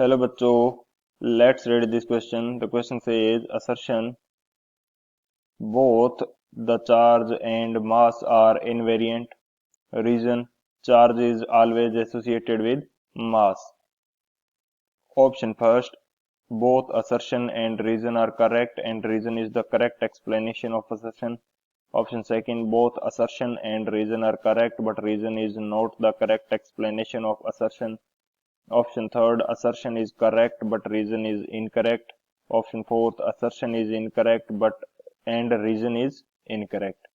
Hello बच्चों, let's read this question. The question says assertion both the charge and mass are invariant. Reason: charge is always associated with mass. Option first: both assertion and reason are correct and reason is the correct explanation of assertion. Option second: both assertion and reason are correct but reason is not the correct explanation of assertion. Option third: assertion is correct but reason is incorrect. Option fourth: assertion is incorrect but and reason is incorrect.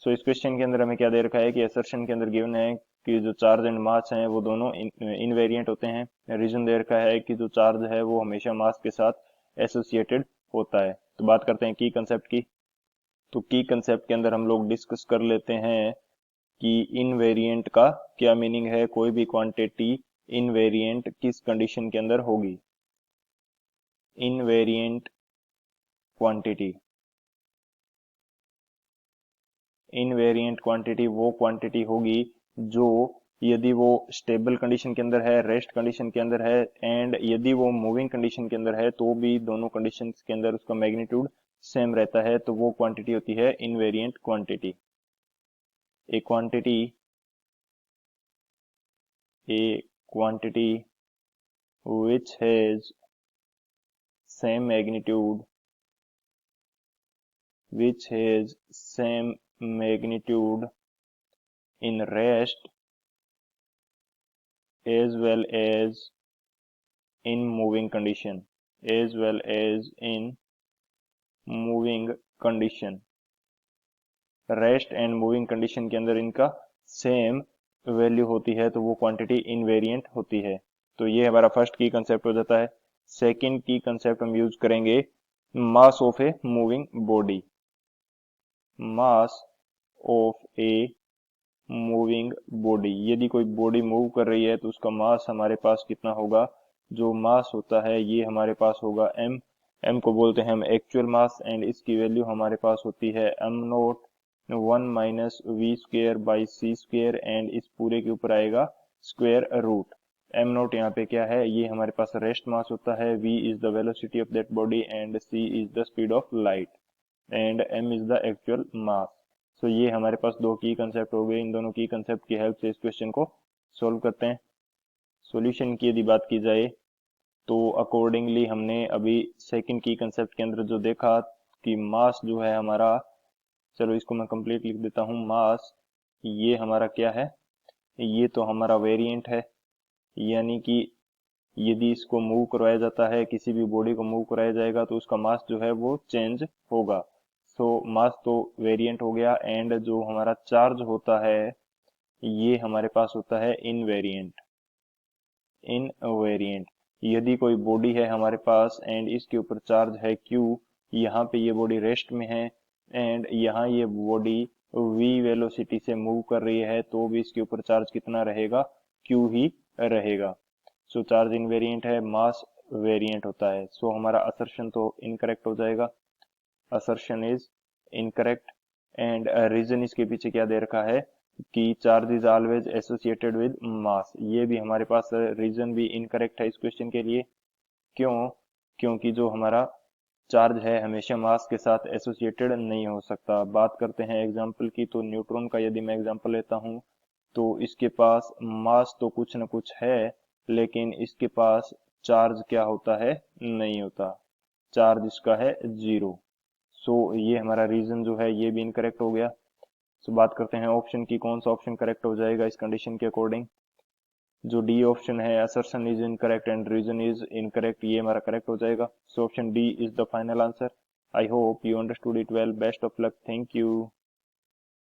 सो इस question के अंदर हमें क्या दे रखा है कि assertion के अंदर गिवन है कि जो चार्ज एंड मास हैं वो दोनों इनवेरिएंट होते हैं. रीजन दे रखा है कि जो चार्ज है वो हमेशा मास के साथ एसोसिएटेड होता है. तो बात करते हैं की कंसेप्ट की. तो की कंसेप्ट के अंदर हम लोग डिस्कस कर लेते हैं कि इनवेरिएंट का क्या मीनिंग है. कोई भी क्वांटिटी इनवेरिएंट किस कंडीशन के अंदर होगी. इनवेरिएंट क्वांटिटी, इनवेरिएंट क्वांटिटी वो क्वांटिटी होगी जो यदि वो स्टेबल कंडीशन के अंदर है, रेस्ट कंडीशन के अंदर है एंड यदि वो मूविंग कंडीशन के अंदर है तो भी दोनों कंडीशंस के अंदर उसका मैग्नीट्यूड सेम रहता है, तो वो क्वांटिटी होती है invariant quantity. A quantity which has same magnitude in rest as well as in moving condition. Rest and moving condition के अंदर इनका सेम वैल्यू होती है तो वो क्वांटिटी इनवेरिएंट होती है. तो ये हमारा फर्स्ट की कंसेप्ट हो जाता है. सेकंड की कंसेप्ट हम यूज करेंगे mass of a moving body. Mass of a moving body, यदि कोई बॉडी मूव कर रही है तो उसका मास हमारे पास कितना होगा. जो मास होता है ये हमारे पास होगा m को बोलते हैं हम एक्चुअल मास एंड इसकी वैल्यू हमारे पास होती है m naught 1 minus v square by c square and इस पूरे के ऊपर आएगा स्क्वेयर रूट. एम नॉट यहाँ पे क्या है, ये हमारे पास रेस्ट मास होता है. v is the velocity of that body and c is the speed of light and m is the actual mass. So ये हमारे पास दो की कंसेप्ट हो गए. इन दोनों की कंसेप्ट की हेल्प से इस क्वेश्चन को सोल्व करते हैं. सॉल्यूशन की यदि बात की जाए तो अकॉर्डिंगली हमने अभी सेकंड की कंसेप्ट के अंदर जो देखा कि मास जो है हमारा, चलो इसको मैं कंप्लीट लिख देता हूँ. मास ये हमारा क्या है, ये तो हमारा वेरिएंट है, यानी कि यदि इसको मूव करवाया जाता है, किसी भी बॉडी को मूव कराया जाएगा तो उसका मास जो है वो चेंज होगा. सो मास तो वेरिएंट हो गया एंड जो हमारा चार्ज होता है ये हमारे पास होता है इनवेरिएंट. यदि कोई बॉडी है हमारे पास एंड इसके ऊपर चार्ज है Q, यहाँ पे ये बॉडी रेस्ट में है एंड यहाँ ये बॉडी v वेलोसिटी से मूव कर रही है तो भी इसके ऊपर चार्ज कितना रहेगा, Q ही रहेगा. सो चार्ज इनवेरिएंट है, मास वेरिएंट होता है. सो हमारा असर्शन तो इनकरेक्ट हो जाएगा. Assertion is incorrect and reason इसके पीछे क्या दे रखा है कि charge is always associated with mass. ये भी हमारे पास रीजन भी इनकरेक्ट है इस क्वेश्चन के लिए. क्यों? क्योंकि जो हमारा चार्ज है हमेशा मास के साथ एसोसिएटेड नहीं हो सकता. बात करते हैं एग्जांपल की. तो न्यूट्रॉन का यदि मैं एग्जांपल लेता हूं तो इसके पास मास तो कुछ न कुछ है लेकिन इसके पास चार्ज क्या होता है, नहीं होता. चार्ज इसका है 0. सो ये हमारा रीजन जो है ये भी इनकरेक्ट हो गया. सो बात करते हैं ऑप्शन की, कौन सा ऑप्शन करेक्ट हो जाएगा इस कंडीशन के अकॉर्डिंग. जो डी ऑप्शन है assertion is incorrect and reason is incorrect, ये हमारा करेक्ट हो जाएगा. So option D is the final answer. I hope you understood it well. Best of luck. Thank you.